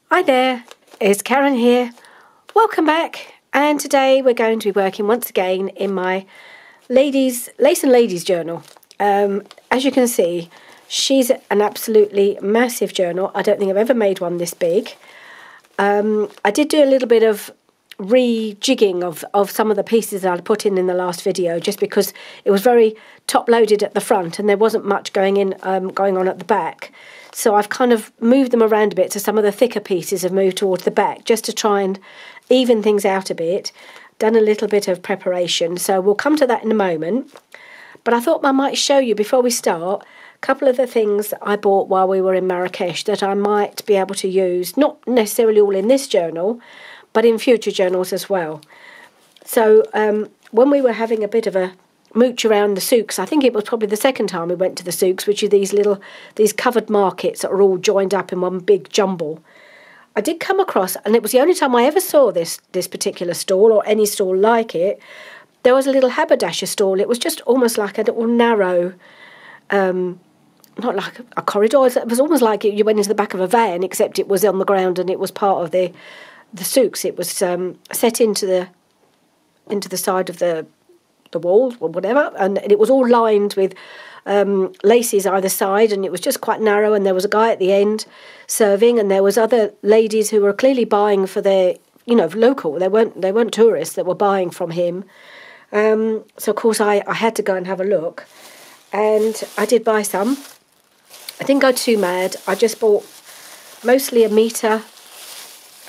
Hi there, it's Karen here. Welcome back, and today we're going to be working once again in my Lace and Ladies journal. As you can see, she's an absolutely massive journal. I don't think I've ever made one this big. I did do a little bit of rejigging of some of the pieces that I'd put in the last video, just because it was very top loaded at the front and there wasn't much going on at the back. So I've kind of moved them around a bit, so some of the thicker pieces have moved towards the back just to try and even things out a bit. Done a little bit of preparation, so we'll come to that in a moment. But I thought I might show you before we start a couple of the things that I bought while we were in Marrakesh that I might be able to use, not necessarily all in this journal, but in future journals as well. So when we were having a bit of a mooch around the souks, I think it was probably the second time we went to the souks, which are these covered markets that are all joined up in one big jumble. I did come across, and it was the only time I ever saw this particular stall or any stall like it. There was a little haberdasher stall. It was just almost like a little narrow, not like a corridor. It was almost like you went into the back of a van, except it was on the ground and it was part of the souks. It was set into the side of the wall or whatever, and it was all lined with laces either side, and it was just quite narrow, and there was a guy at the end serving, and there was other ladies who were clearly buying for their, local. They weren't tourists that were buying from him. So of course I had to go and have a look, and I did buy some. I didn't go too mad. I just bought mostly a metre.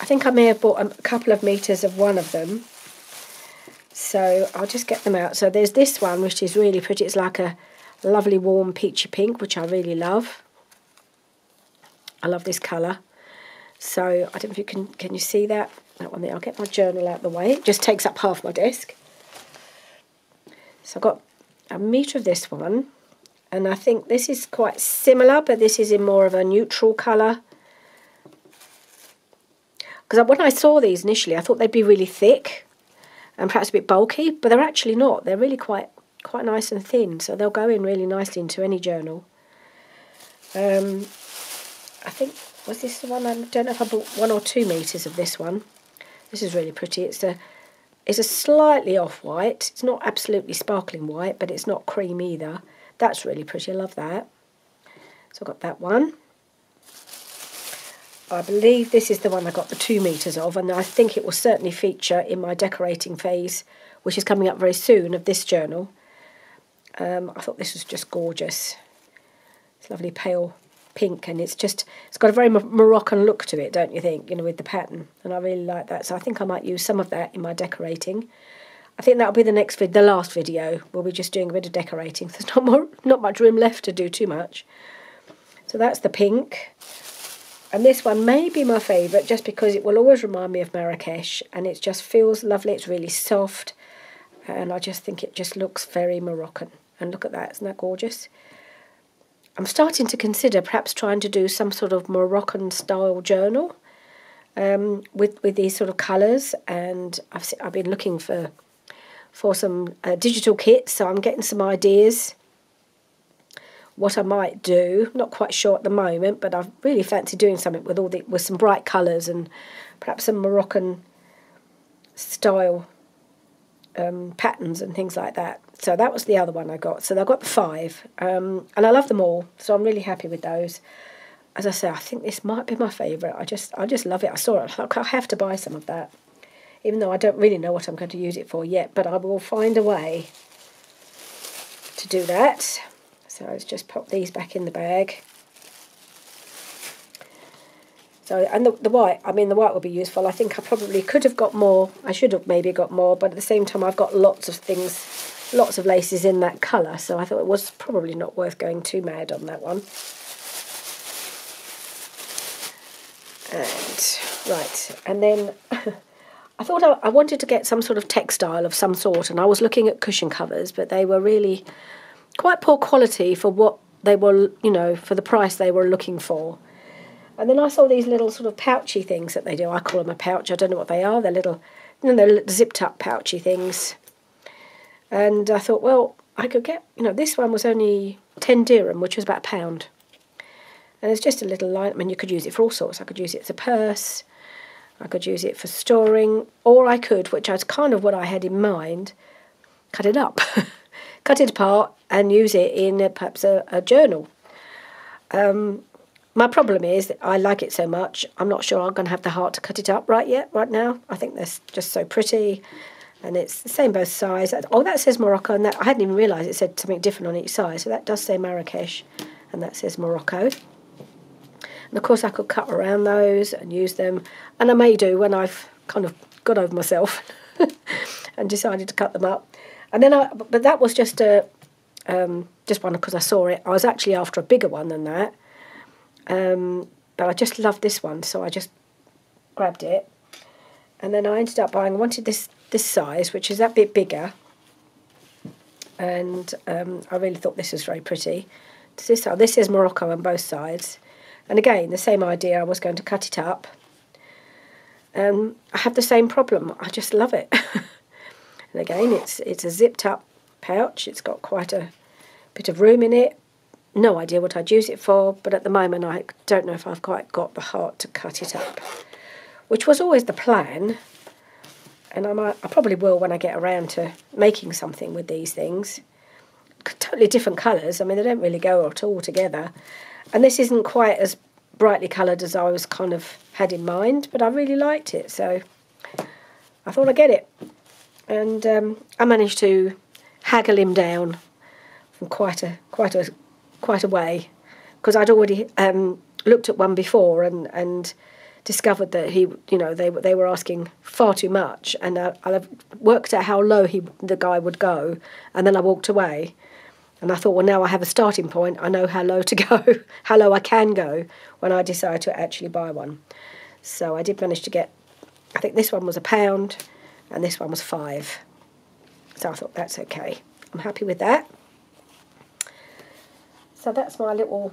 I think I may have bought a couple of metres of one of them. So I'll just get them out. So there's this one, which is really pretty. It's like a lovely warm peachy pink, which I really love. I love this colour. So I don't know if you can you see that one there? I'll get my journal out of the way. It just takes up half my desk. So I've got a metre of this one, and I think this is quite similar, but this is in more of a neutral colour. Because when I saw these initially, I thought they'd be really thick and perhaps a bit bulky, but they're actually not. They're really quite nice and thin, so they'll go in really nicely into any journal. I think, was this the one? I don't know if I bought 1 or 2 metres of this one. This is really pretty. It's a slightly off-white. It's not absolutely sparkling white, but it's not cream either. That's really pretty. I love that. So I've got that one. I believe this is the one I got the 2 metres of, and I think it will certainly feature in my decorating phase, which is coming up very soon, of this journal. I thought this was just gorgeous. It's lovely pale pink, and it's got a very Moroccan look to it, don't you think, with the pattern, and I really like that. So I think I might use some of that in my decorating. I think that'll be the last video. We'll be just doing a bit of decorating. There's not much room left to do too much. So that's the pink. And this one may be my favourite, just because it will always remind me of Marrakesh, and it just feels lovely. It's really soft, and I just think it just looks very Moroccan. And look at that, isn't that gorgeous? I'm starting to consider perhaps trying to do some sort of Moroccan style journal with these sort of colours, and I've been looking for some digital kits, so I'm getting some ideas what I might do. Not quite sure at the moment, but I really fancy doing something with some bright colours and perhaps some Moroccan style patterns and things like that. So that was the other one I got. So I got the 5, and I love them all. So I'm really happy with those. As I say, I think this might be my favourite. I just love it. I saw it. I have to buy some of that, even though I don't really know what I'm going to use it for yet. But I will find a way to do that. So let's just pop these back in the bag. So, and the white, the white will be useful. I think I probably could have got more. I should have maybe got more, but at the same time I've got lots of laces in that colour, so I thought it was probably not worth going too mad on that one. And then I thought I wanted to get some sort of textile of some sort, and I was looking at cushion covers, but they were really quite poor quality for what they were, for the price they were looking for. And then I saw these little sort of pouchy things that they do. I call them a pouch. I don't know what they are. They're little, they're zipped up pouchy things. And I thought, well, I could get, this one was only 10 dirham, which was about £1. And it's just a little line. I mean, you could use it for all sorts. I could use it as a purse. I could use it for storing. Or I could, which is kind of what I had in mind, cut it up. Cut it apart and use it in perhaps a journal. My problem is that I like it so much, I'm not sure I'm going to have the heart to cut it up right now. I think they're just so pretty. And it's the same both sides. Oh, that says Morocco, and that I hadn't even realised it said something different on each side. So that does say Marrakesh, and that says Morocco. And of course I could cut around those and use them. And I may do when I've kind of got over myself and decided to cut them up. And then but that was just one because I saw it. I was actually after a bigger one than that. But I just loved this one, so I just grabbed it. And then I ended up buying, I wanted this size, which is that bit bigger. And I really thought this was very pretty. This is Morocco on both sides. And again, the same idea, I was going to cut it up. I have the same problem. I just love it. And again, it's a zipped up pouch. It's got quite a bit of room in it. No idea what I'd use it for, but at the moment I don't know if I've quite got the heart to cut it up, which was always the plan. And I probably will when I get around to making something with these things. Totally different colours. I mean, they don't really go at all together. And this isn't quite as brightly coloured as I was kind of had in mind, but I really liked it, so I thought I'd get it. And I managed to haggle him down from quite a way, because I'd already looked at one before and discovered that they were asking far too much, and I worked out how low the guy would go, and then I walked away. And I thought, well, now I have a starting point. I know how low to go, how low I can go when I decide to actually buy one. So I did manage to get, I think this one was £1 and this one was £5. So I thought, that's okay. I'm happy with that. So that's my little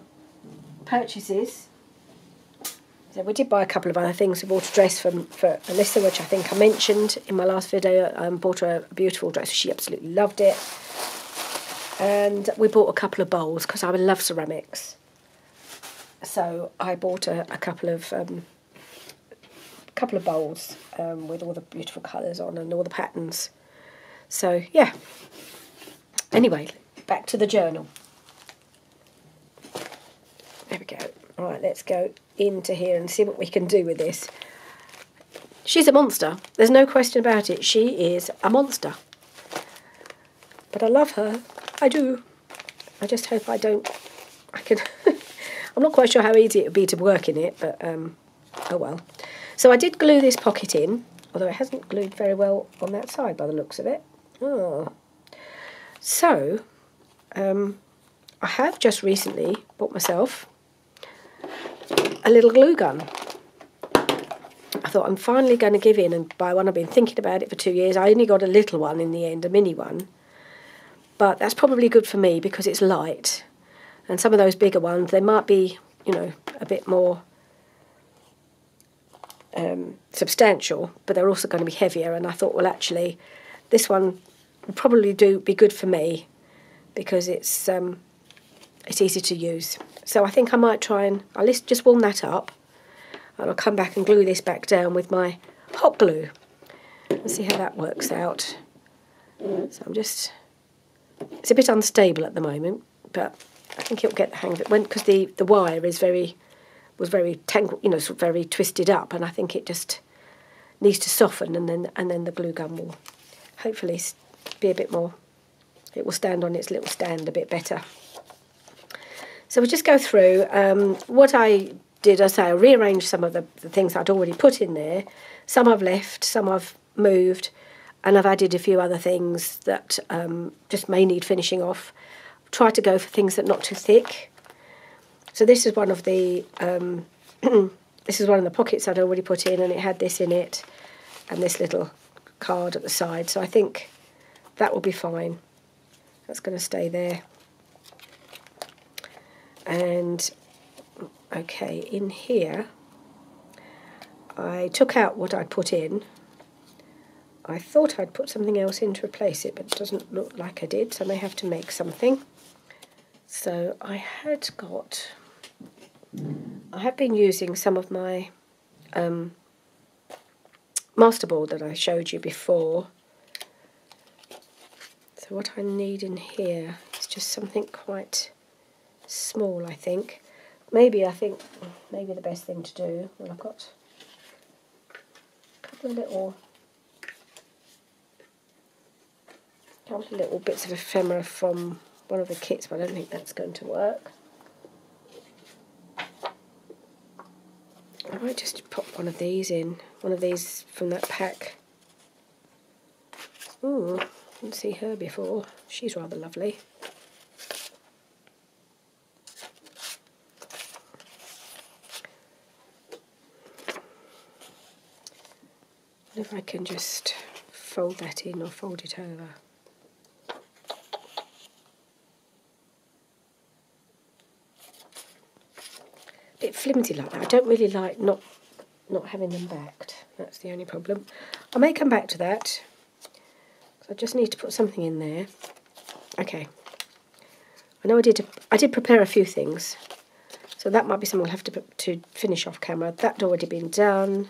purchases. So we did buy a couple of other things. We bought a dress for Alyssa, which I think I mentioned in my last video. I bought her a beautiful dress. She absolutely loved it. And we bought a couple of bowls because I love ceramics. So I bought a couple of bowls with all the beautiful colours on and all the patterns. So yeah. Anyway, back to the journal. There we go. All right, let's go into here and see what we can do with this. She's a monster. There's no question about it. She is a monster. But I love her. I do. I just hope I can... I'm not quite sure how easy it would be to work in it, but oh well. So I did glue this pocket in, although it hasn't glued very well on that side by the looks of it. Oh. So, I have just recently bought myself a little glue gun. I thought I'm finally going to give in and buy one. I've been thinking about it for 2 years. I only got a little one in the end, a mini one. But that's probably good for me because it's light. And some of those bigger ones, they might be, a bit more substantial, but they're also going to be heavier. And I thought, well, actually, this one would probably be good for me because it's easy to use. So I think I might try and I'll just warm that up, and I'll come back and glue this back down with my hot glue and see how that works out. So it's a bit unstable at the moment, but I think it'll get the hang of it. Because the wire was very tangled, sort of very twisted up, and I think it just needs to soften, and then the glue gun will hopefully be a bit more. It will stand on its little stand a bit better. So we'll just go through what I did. I rearranged some of the things I'd already put in there. Some I've left, some I've moved. And I've added a few other things that just may need finishing off. Try to go for things that are not too thick. So this is one of the pockets I'd already put in, and it had this in it, and this little card at the side. So I think that will be fine. That's going to stay there. And okay, in here, I took out what I put in. I thought I'd put something else in to replace it, but it doesn't look like I did, so I may have to make something. So I had got I have been using some of my masterboard that I showed you before. So what I need in here is just something quite small, I think. Maybe the best thing to do, well, I've got a couple of little bits of ephemera from one of the kits, but I don't think that's going to work. I might just pop one of these in, one of these from that pack. Ooh, didn't see her before. She's rather lovely. And if I can just fold that in or fold it over. A bit flimsy like that. I don't really like not having them backed. That's the only problem. I may come back to that. I just need to put something in there. Okay. I know I did prepare a few things. So that might be something I'll have to finish off camera. That had already been done.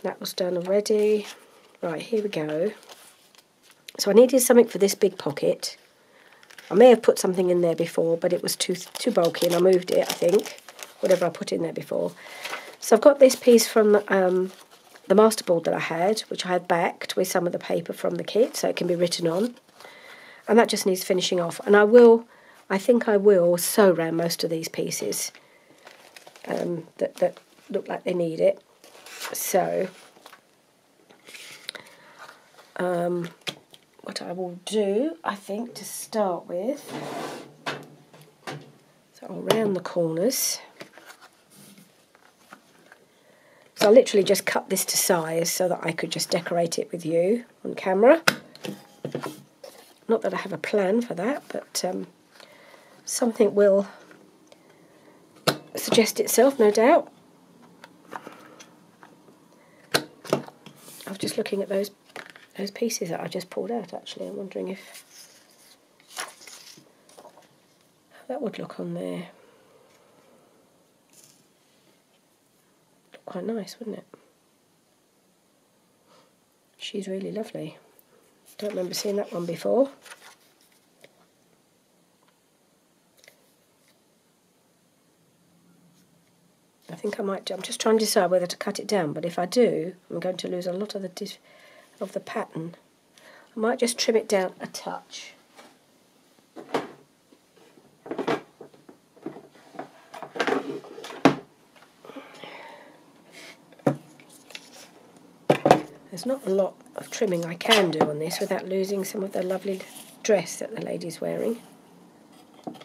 That was done already. Right, here we go. So I needed something for this big pocket. I may have put something in there before, but it was too bulky and I moved it, I think. Whatever I put in there before. So I've got this piece from the masterboard that I had, which I had backed with some of the paper from the kit, so it can be written on. And that just needs finishing off. And I think I will sew around most of these pieces that look like they need it. So, what I will do, I think, to start with, so I'll round the corners. So I literally just cut this to size so that I could just decorate it with you on camera. Not that I have a plan for that, but something will suggest itself, no doubt. I was just looking at those pieces that I just pulled out, actually. I'm wondering how that would look on there. Look quite nice, wouldn't it? She's really lovely. Don't remember seeing that one before. I think I might do. I'm just trying to decide whether to cut it down, but if I do, I'm going to lose a lot of the pattern. I might just trim it down a touch. There's not a lot of trimming I can do on this without losing some of the lovely dress that the lady's wearing. Which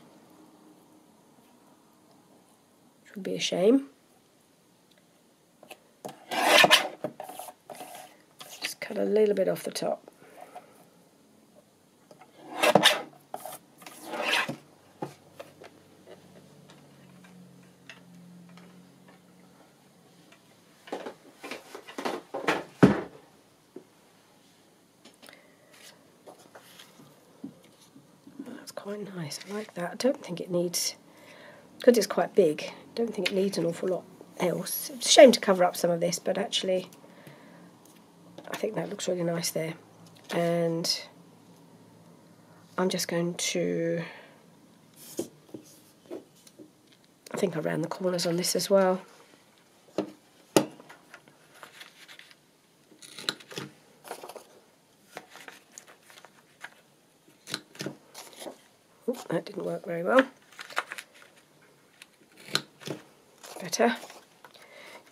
would be a shame. Just cut a little bit off the top. Quite nice, I like that. I don't think it needs, because it's quite big, I don't think it needs an awful lot else. It's a shame to cover up some of this, but actually I think that looks really nice there. And I'm just going to, I think I round the corners on this as well. That didn't work very well. Better.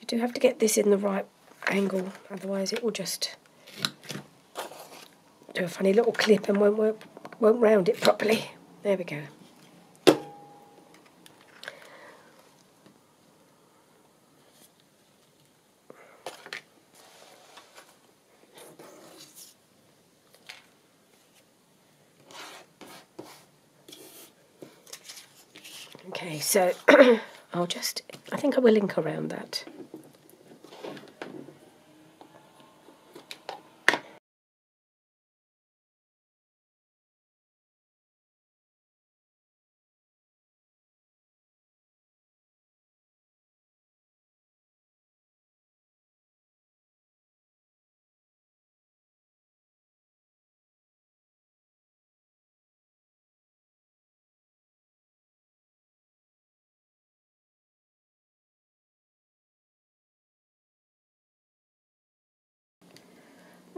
You do have to get this in the right angle, otherwise it will just do a funny little clip and won't round it properly. There we go. Okay, so I think I will ink around that.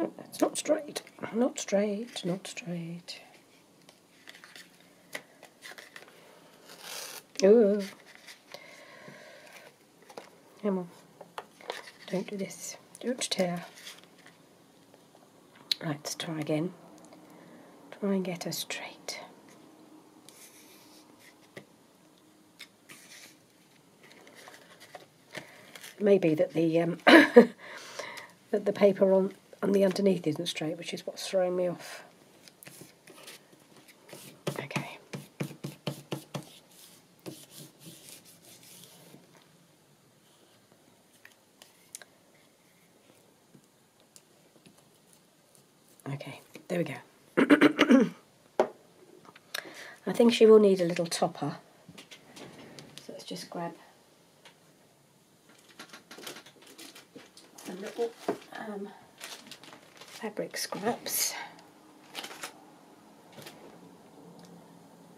Oh, that's not straight. Not straight, not straight. Oh. Come on. Don't do this. Don't tear. Right, let's try again. Try and get her straight. Maybe that the that the paper on the underneath isn't straight, which is what's throwing me off. Okay. Okay, there we go. I think she will need a little topper. So let's just grab some little fabric scraps.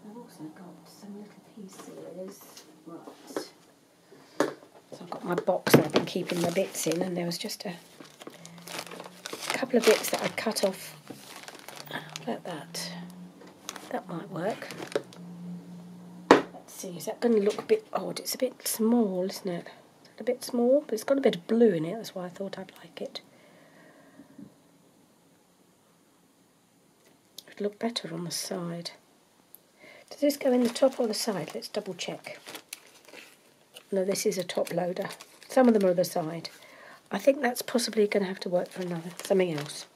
I've also got some little pieces. Right. So I've got my box that I've been keeping my bits in, and there was just a couple of bits that I cut off. Like that. That might work. Let's see, is that going to look a bit odd? It's a bit small, isn't it? Is that a bit small? But it's got a bit of blue in it, that's why I thought I'd like it. It'd look better on the side. Does this go in the top or the side? Let's double check. No, this is a top loader. Some of them are the side. I think that's possibly going to have to work for something else.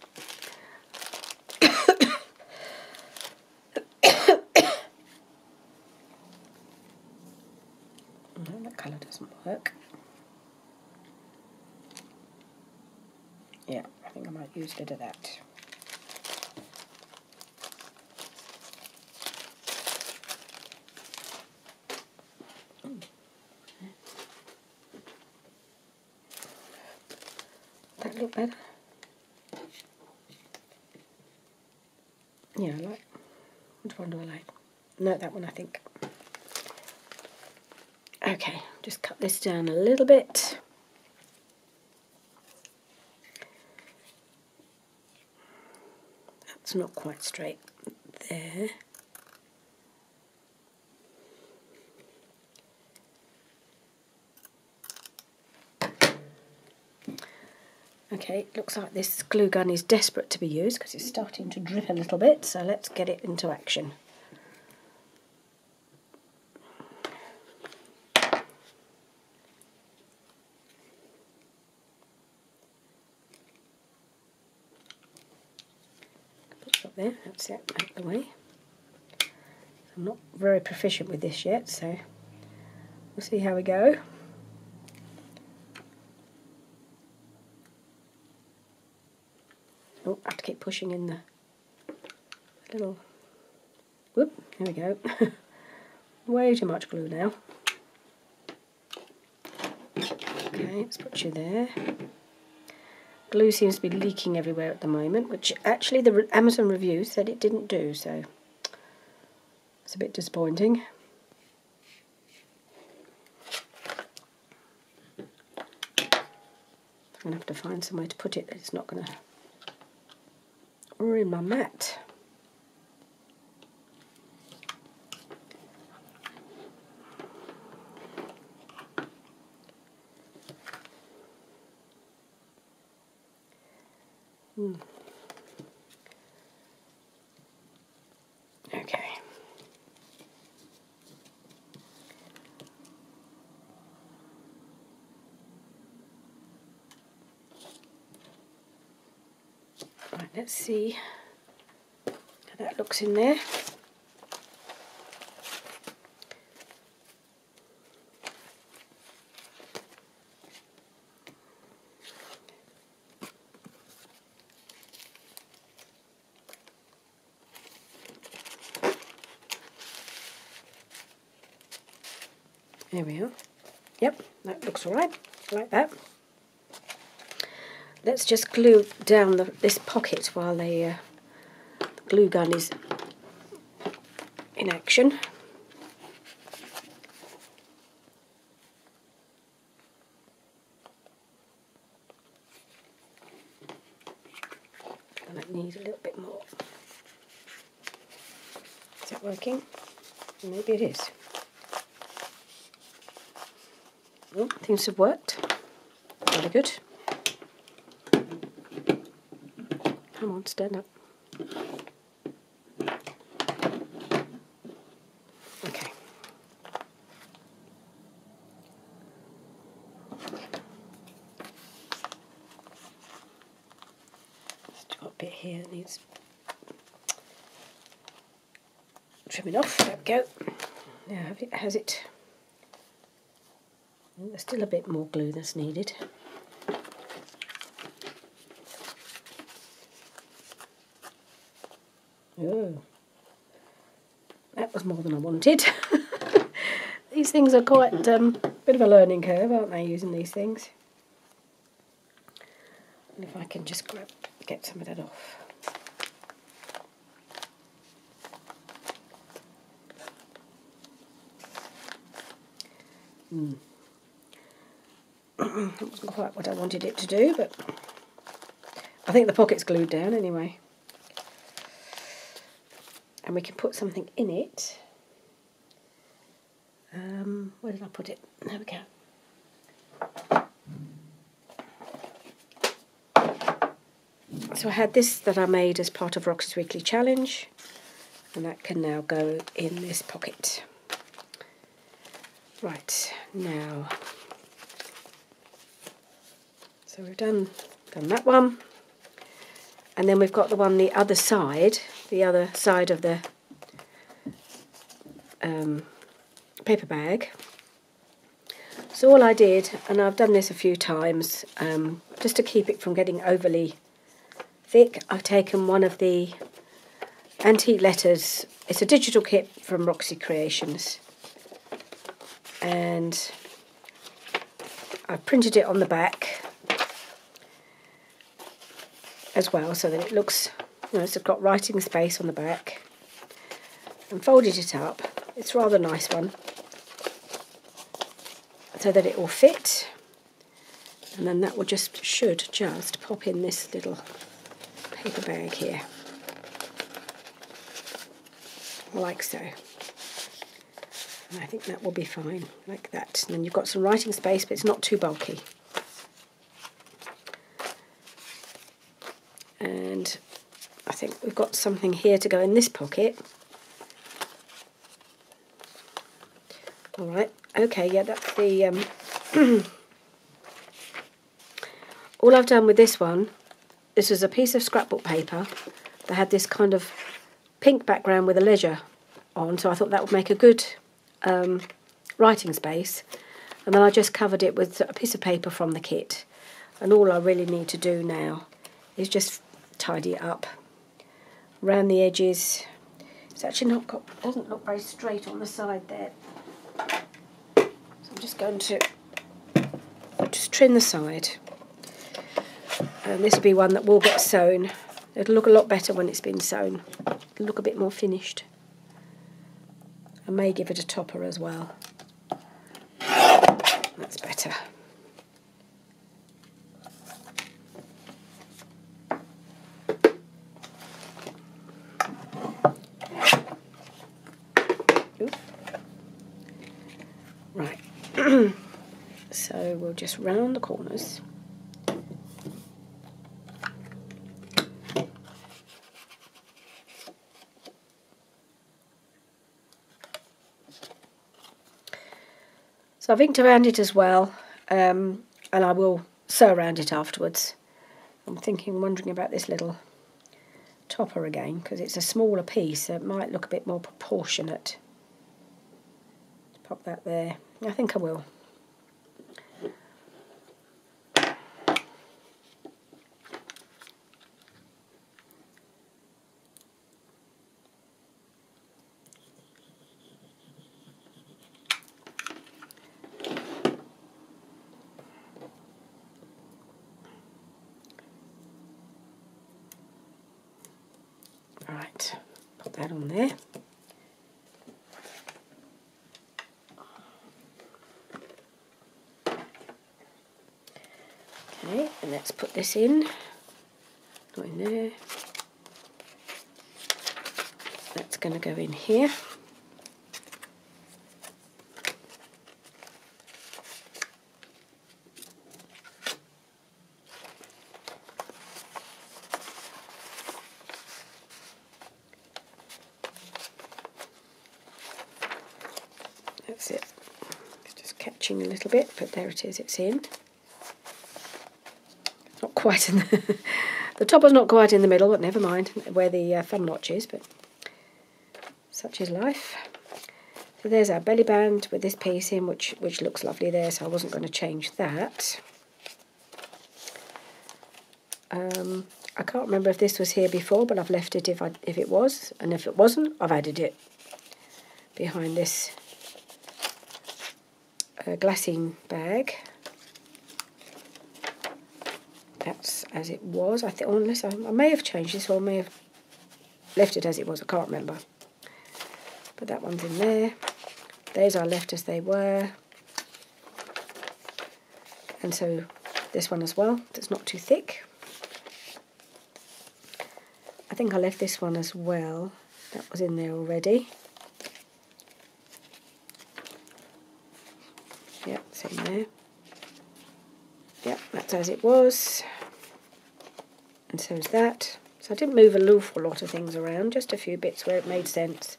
No, that colour doesn't work. Yeah, I think I might use a bit of that. That look better? Yeah, I like. Which one do I like? No, that one I think. Okay, just cut this down a little bit. That's not quite straight there. Okay, looks like this glue gun is desperate to be used because it's starting to drip a little bit, so let's get it into action. Put it up there, that's it, out the way. I'm not very proficient with this yet, so we'll see how we go. Oh, I have to keep pushing in the little... Whoop, there we go. Way too much glue now. Okay, let's put you there. Glue seems to be leaking everywhere at the moment, which actually the Amazon review said it didn't do, so it's a bit disappointing. I'm going to have to find somewhere to put it that it's not going to ruin my mat. Okay. Right, let's see how that looks in there. There we are. Yep, that looks all right. Like that. Let's just glue down this pocket while the glue gun is in action. need a little bit more. Is that working? Maybe it is. Oh, seems to have worked. Very good. Come on, stand up. Okay. Just got a bit here that needs trimming off. There we go. Now, has it? There's still a bit more glue that's needed. Oh, that was more than I wanted. These things are quite a bit of a learning curve, aren't they, using these things? And if I can just get some of that off. That wasn't quite what I wanted it to do, but I think the pocket's glued down anyway. And we can put something in it. Where did I put it? There we go. So I had this that I made as part of Roxy's Weekly Challenge, and that can now go in this pocket. Right, now, so we've done that one, and then we've got the one the other side of the paper bag. So all I did, and I've done this a few times, just to keep it from getting overly thick, I've taken one of the antique letters. It's a digital kit from Roxy Creations, and I've printed it on the back as well, so that it looks, it's got writing space on the back, and folded it up. It's a rather nice one, so that it will fit, and then that should just pop in this little paper bag here, like so. And I think that will be fine, like that. And then you've got some writing space, but it's not too bulky. And I think we've got something here to go in this pocket. All right, okay, yeah, that's the... all I've done with this one, this was a piece of scrapbook paper that had this kind of pink background with a leisure on, so I thought that would make a good writing space. And then I just covered it with a piece of paper from the kit. And all I really need to do now is just tidy it up around the edges. It's actually doesn't look very straight on the side there. So I'm just going to just trim the side. And this will be one that will get sewn. It'll look a lot better when it's been sewn. It'll look a bit more finished. I may give it a topper as well. That's better. Right. So we'll just round the corners. So I've inked around it as well, and I will sew around it afterwards. I'm wondering about this little topper again, because it's a smaller piece, so it might look a bit more proportionate. Pop that there. I think I will. Right, put that on there. Okay, and let's put this in. Not in there. that's going to go in here. That's it. It's just catching a little bit, but there it is, it's in. Not quite in the top was not quite in the middle, but never mind where the thumb notch is, but such is life. So there's our belly band with this piece in, which looks lovely there, so I wasn't going to change that. I can't remember if this was here before, but I've left it if it was, and if it wasn't, I've added it behind this glassine bag. That's as it was. I think, unless I may have changed this, or I may have left it as it was. I can't remember. But that one's in there. Those I left as they were, and so this one as well. It's not too thick. I think I left this one as well. That was in there already. Yep, it's in there. Yep, that's as it was. And so is that. So I didn't move an awful lot of things around, just a few bits where it made sense.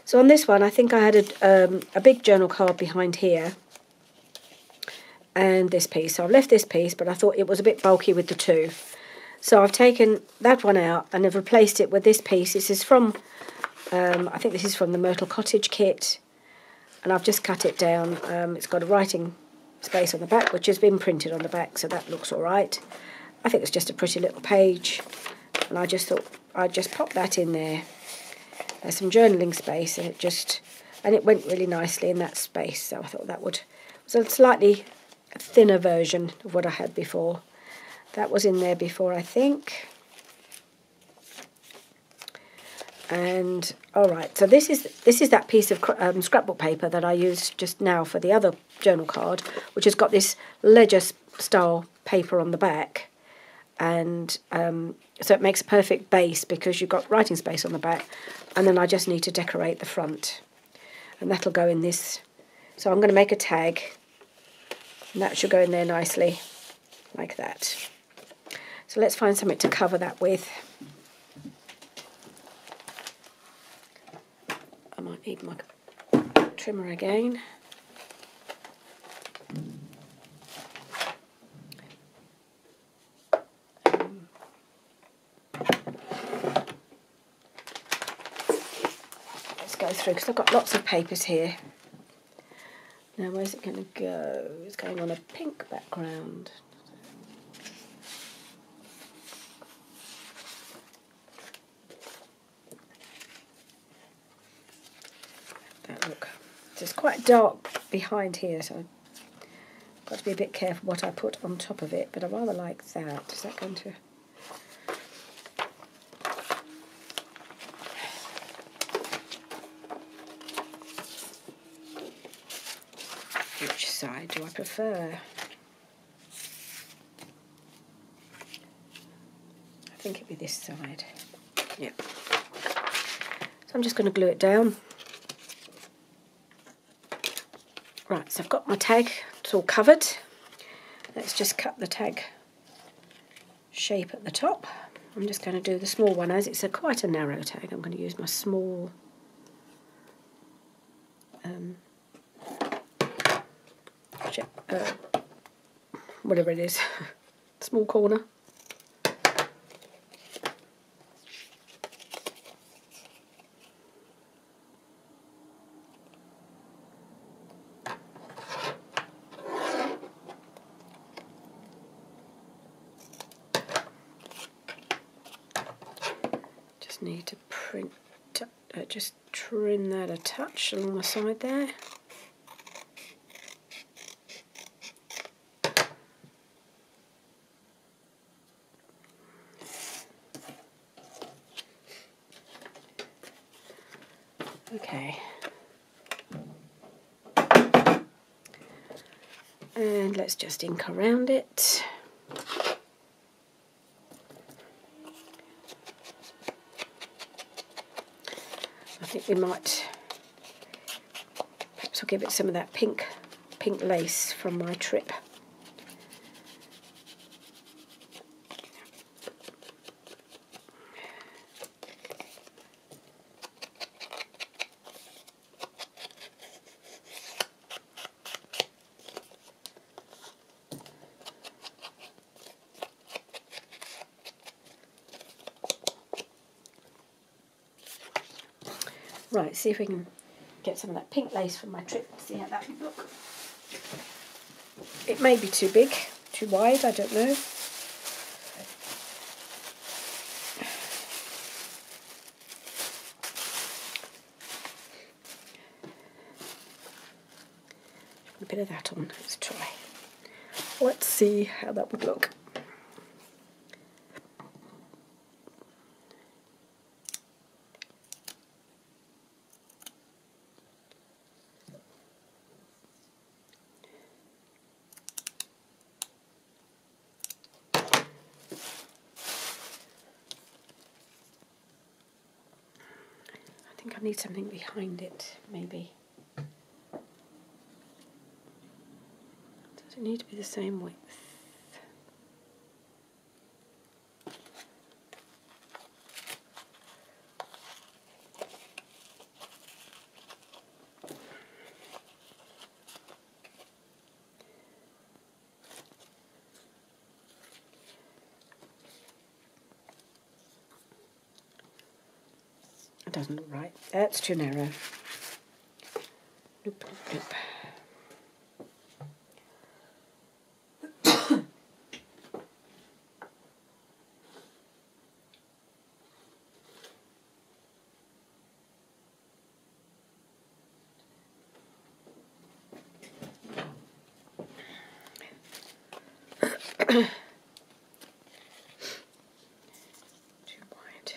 So on this one, I think I had a big journal card behind here. And this piece. So I've left this piece, but I thought it was a bit bulky with the two. So I've taken that one out and I've replaced it with this piece. This is from, I think this is from the Myrtle Cottage kit. And I've just cut it down. It's got a writing space on the back, which has been printed on the back, so that looks all right. I think it's just a pretty little page. And I just thought I'd just pop that in there. There's some journaling space, and it went really nicely in that space. So I thought that was a slightly thinner version of what I had before. That was in there before, I think. And all right, so this is that piece of scrapbook paper that I used just now for the other journal card, which has got this ledger style paper on the back, and so it makes a perfect base because you've got writing space on the back, and then I just need to decorate the front, and that'll go in this. So I'm going to make a tag, and that should go in there nicely, like that. So let's find something to cover that with. I might need my trimmer again. Let's go through, because I've got lots of papers here. Now where's it going to go? It's going on a pink background. Look, it's quite dark behind here, so I've got to be a bit careful what I put on top of it, but I rather like that. Is that going to... Which side do I prefer? I think it'd be this side. Yep. So I'm just going to glue it down. Right, so I've got my tag, it's all covered. Let's just cut the tag shape at the top. I'm just going to do the small one, as it's quite a narrow tag. I'm going to use my small whatever it is, small corner. Need to just trim that a touch along the side there. Okay. And let's just ink around it. think we might, perhaps I'll give it some of that pink lace from my trip. Right, see if we can get some of that pink lace from my trip, see how that would look. It may be too big, too wide, I don't know. A bit of that on, let's try. Let's see how that would look. I think I need something behind it, maybe. Does it need to be the same width? It doesn't look right. That's too narrow. Nope, nope, nope. Too wide.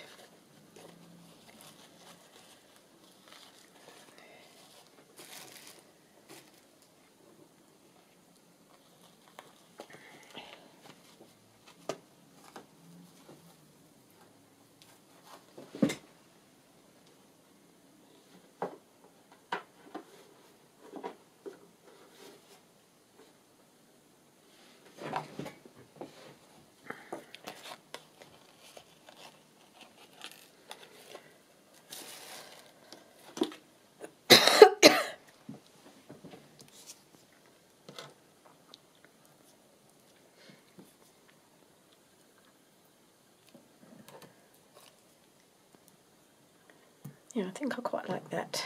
Yeah, I think I quite like that.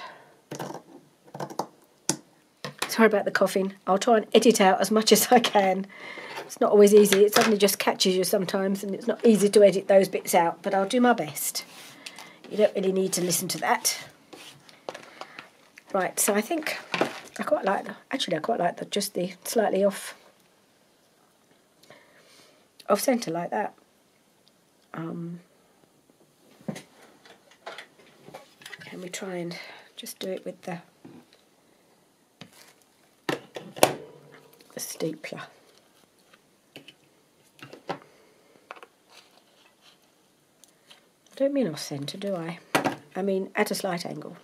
Sorry about the coughing. I'll try and edit out as much as I can. It's not always easy. It suddenly just catches you sometimes, and it's not easy to edit those bits out, but I'll do my best. You don't really need to listen to that. Right, so I think I quite like, actually I quite like just the slightly off centre like that. Can we try and just do it with the stapler? I don't mean off centre, do I? I mean at a slight angle.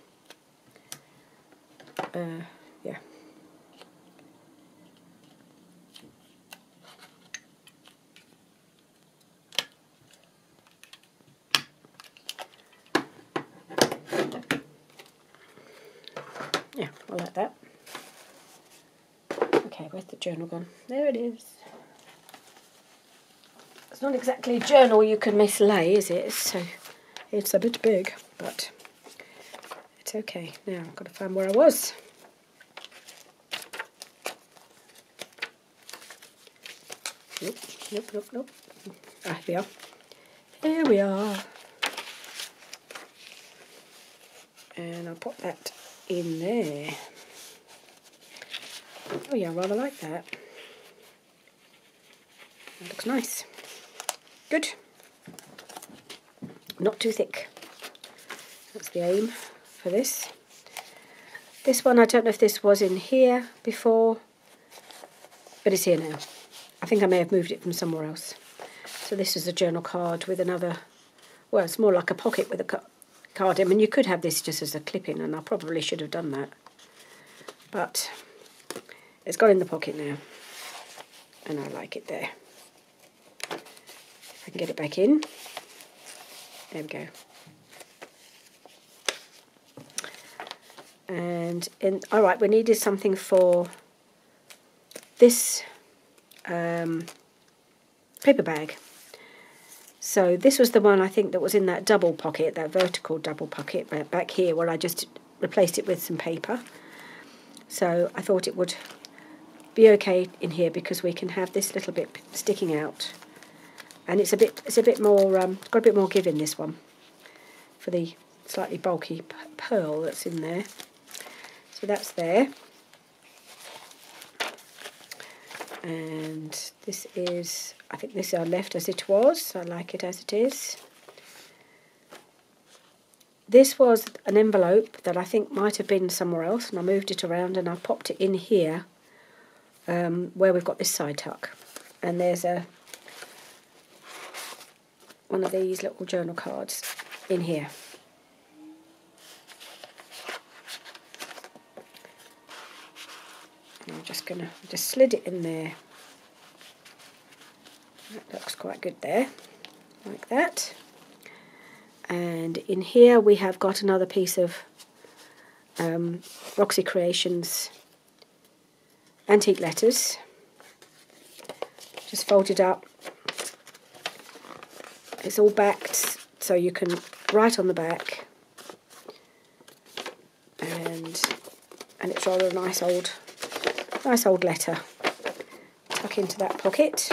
Yeah. Yeah, I like that. Okay, where's the journal gone? There it is. It's not exactly a journal you can mislay, is it? So it's a bit big, but it's okay. Now I've got to find where I was. Nope, nope, nope, nope. Ah, here we are. Here we are. And I'll pop that in there. Oh yeah, I rather like that. That looks nice. Good. Not too thick. That's the aim for this. This one, I don't know if this was in here before, but it's here now. I think I may have moved it from somewhere else. So this is a journal card with another, well, it's more like a pocket with a card. I mean, you could have this just as a clip-in, and I probably should have done that. But it's got in the pocket now, and I like it there. If I can get it back in. There we go. And all right, we needed something for this paper bag. So this was the one I think that was in that double pocket, that vertical double pocket back here, where I just replaced it with some paper. So I thought it would be okay in here because we can have this little bit sticking out, and it's a bit more got a bit more give in this one for the slightly bulky pearl that's in there. So that's there. And this is, I think this I left as it was. I like it as it is. This was an envelope that I think might have been somewhere else, and I moved it around and I popped it in here where we've got this side tuck. And there's one of these little journal cards in here. I'm just going to slid it in there. That looks quite good there, like that. And in here we have got another piece of Roxy Creations antique letters, just folded up. It's all backed, so you can write on the back, and it's rather a nice old letter. Tuck into that pocket.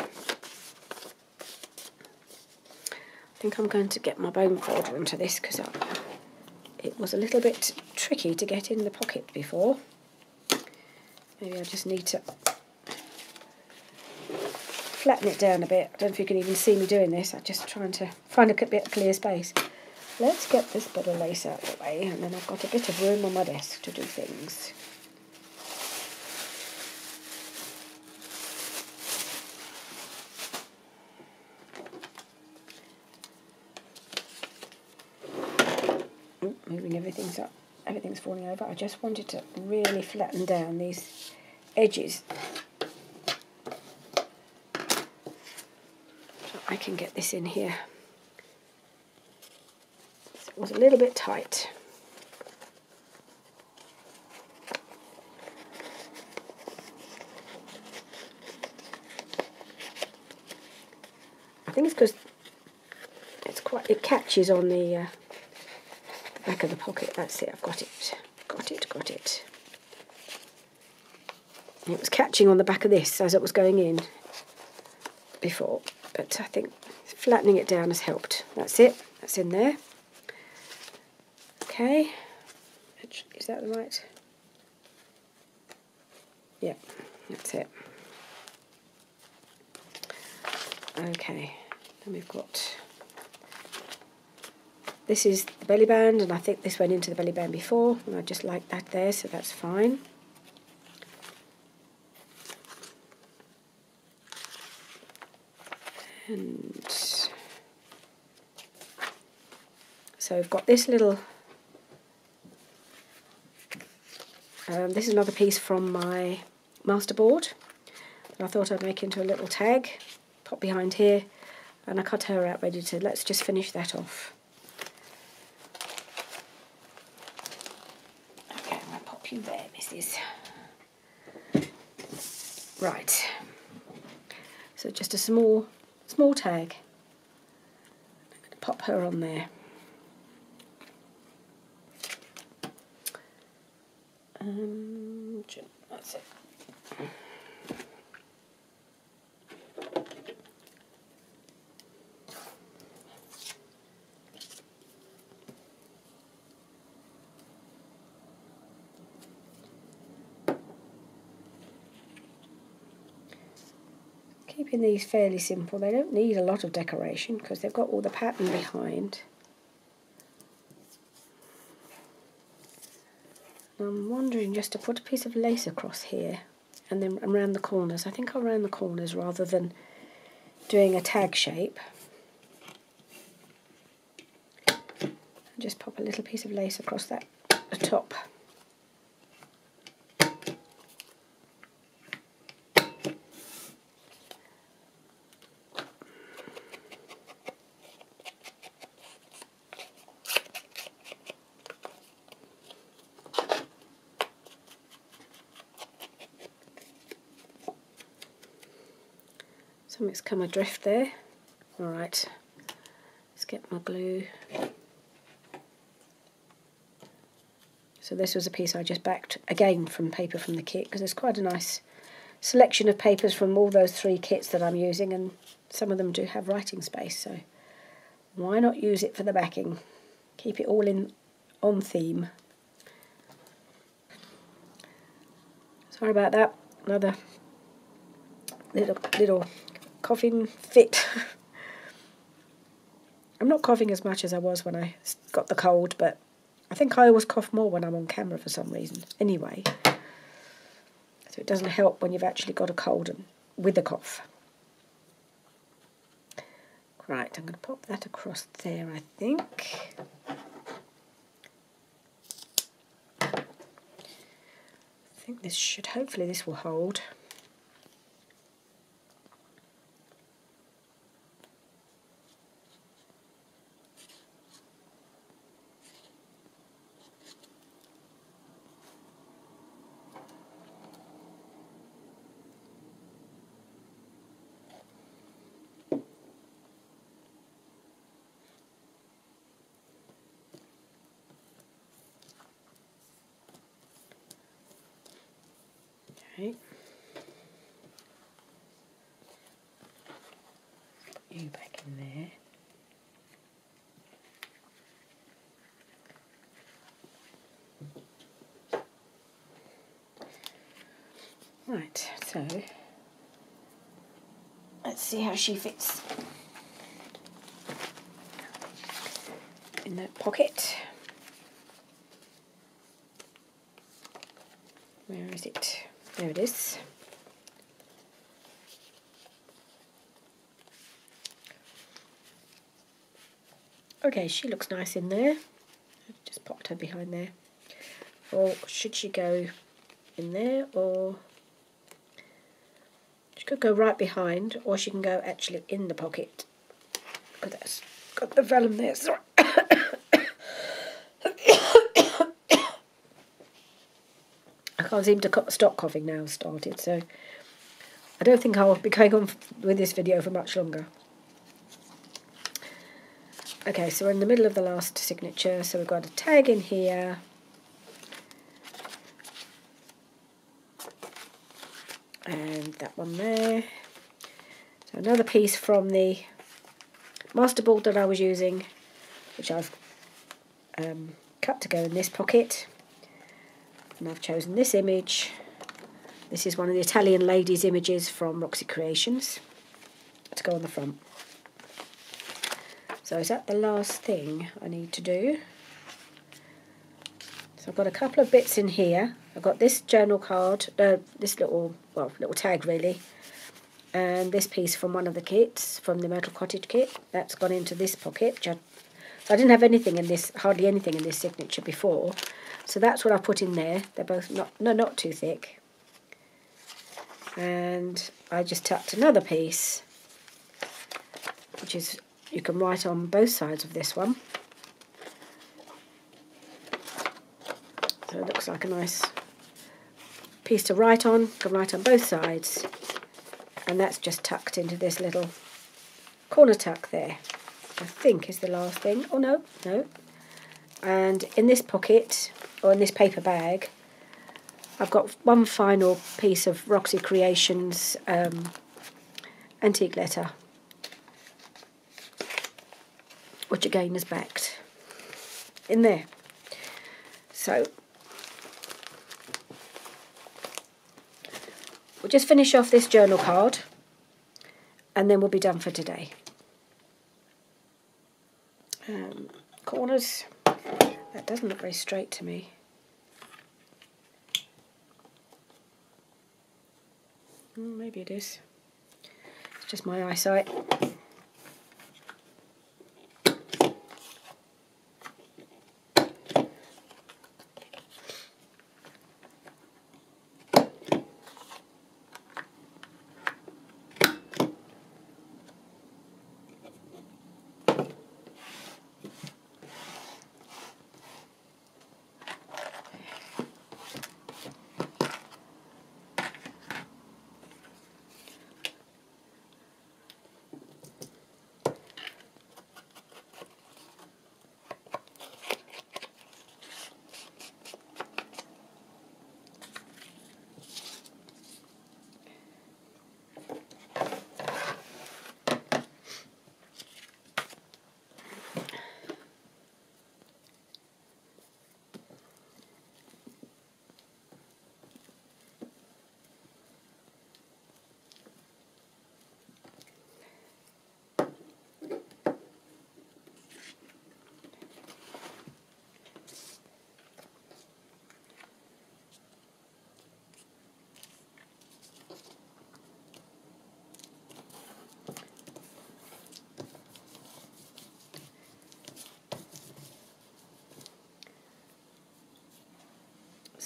I think I'm going to get my bone folder onto this because it was a little bit tricky to get in the pocket before. Maybe I just need to flatten it down a bit. I don't know if you can even see me doing this. I'm just trying to find a bit of clear space. Let's get this bit of lace out of the way, and then I've got a bit of room on my desk to do things. Moving everything's up, everything's falling over. I just wanted to really flatten down these edges so I can get this in here. It was a little bit tight. I think it's because it catches on the back of the pocket. That's it, I've got it. Got it. And it was catching on the back of this as it was going in before, but I think flattening it down has helped. That's it, that's in there. Okay, is that the right? Yeah, that's it. Okay, then we've got, this is the belly band, and I think this went into the belly band before, and I just like that there, so that's fine. And so we've got this little, this is another piece from my masterboard that I thought I'd make into a little tag, pop behind here, and I cut her out ready to, let's just finish that off. Okay, I'm going to pop you there, missus. Right, so just a small tag. I'm going to pop her on there. That's it. Keeping these fairly simple. They don't need a lot of decoration because they've got all the pattern behind. I'm wondering just to put a piece of lace across here and then around the corners. I think I'll round the corners rather than doing a tag shape. and just pop a little piece of lace across that the top. Something's come adrift there. Alright, let's get my glue. So this was a piece I just backed, again from paper from the kit, because there's quite a nice selection of papers from all those 3 kits that I'm using, and some of them do have writing space, so why not use it for the backing? Keep it all in on theme. Sorry about that, another little coughing fit. I'm not coughing as much as I was when I got the cold, but I think I always cough more when I'm on camera for some reason. Anyway, so it doesn't help when you've actually got a cold and with a cough. Right, I'm going to pop that across there, I think. I think this should, hopefully this will hold. Okay. Put you back in there. Right, so let's see how she fits in that pocket. Where is it? There it is. Okay, she looks nice in there. I've just popped her behind there. Or should she go in there, or she could go right behind, or she can go actually in the pocket, because that's got the vellum there. Sorry. I can't seem to stop coughing now. I've started, so I don't think I'll be going on with this video for much longer. Okay, so we're in the middle of the last signature, so we've got a tag in here. And that one there. So another piece from the masterboard that I was using, which I've cut to go in this pocket. And I've chosen this image. This is one of the Italian ladies images from Roxy Creations to go on the front. So is that the last thing I need to do? So I've got a couple of bits in here. I've got this journal card, this little tag really, and this piece from one of the kits, from the Myrtle Cottage kit. That's gone into this pocket. So I didn't have anything in this, hardly anything in this signature before. So that's what I put in there. They're both not too thick. And I just tucked another piece, which is, you can write on both sides of this one. So it looks like a nice piece to write on. You can write on both sides. And that's just tucked into this little corner tuck there. I think is the last thing. Oh no. And in this pocket, or in this paper bag, I've got one final piece of Roxy Creations antique letter, which again is backed in there. So we'll just finish off this journal card and then we'll be done for today. Corners, that doesn't look very straight to me. Maybe it is. It's just my eyesight.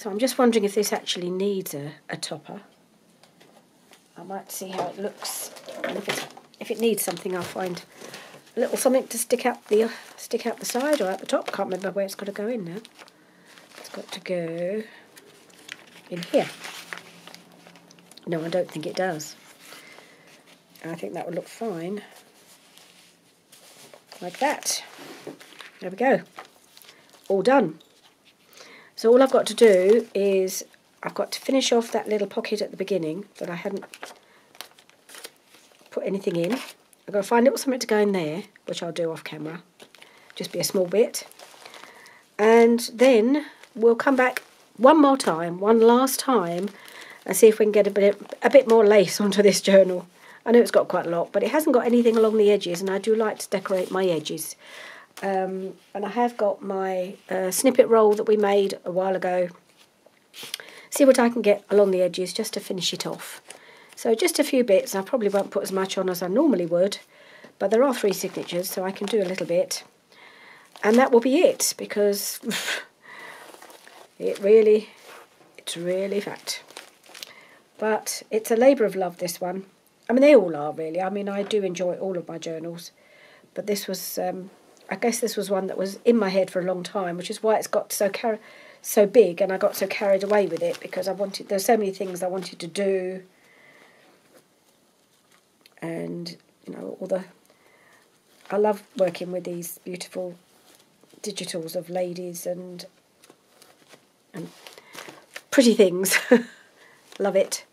So I'm just wondering if this actually needs a topper. I might see how it looks, and if it needs something, I'll find a little something to stick out the side or out the top. Can't remember where it's got to go in now. It's got to go in here. No, I don't think it does. I think that would look fine. Like that. There we go. All done. So all I've got to do is I've got to finish off that little pocket at the beginning that I hadn't put anything in. I've got to find a little something to go in there, which I'll do off camera. Just be a small bit. And then we'll come back one last time, and see if we can get a bit more lace onto this journal. I know it's got quite a lot, but it hasn't got anything along the edges, and I do like to decorate my edges. And I have got my snippet roll that we made a while ago. See what I can get along the edges just to finish it off. So just a few bits. I probably won't put as much on as I normally would, but there are 3 signatures, so I can do a little bit. And that will be it, because it's really fat. But it's a labour of love, this one. I mean, they all are, really. I mean, I do enjoy all of my journals. But this was, I guess this was one that was in my head for a long time, which is why it's got so big, and I got so carried away with it, because there's so many things I wanted to do. And, you know, I love working with these beautiful digitals of ladies and pretty things. Love it.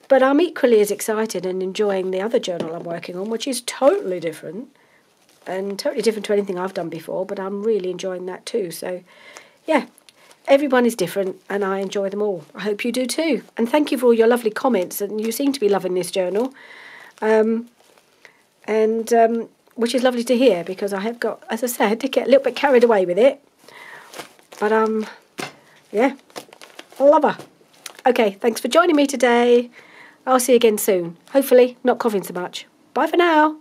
But I'm equally as excited and enjoying the other journal I'm working on, which is totally different, and totally different to anything I've done before, but I'm really enjoying that too. So, yeah, everyone is different, and I enjoy them all. I hope you do too. And thank you for all your lovely comments, and you seem to be loving this journal, which is lovely to hear, because I have got, as I said, I had to get a little bit carried away with it. But, yeah, I love her. Okay, thanks for joining me today. I'll see you again soon. Hopefully not coughing so much. Bye for now.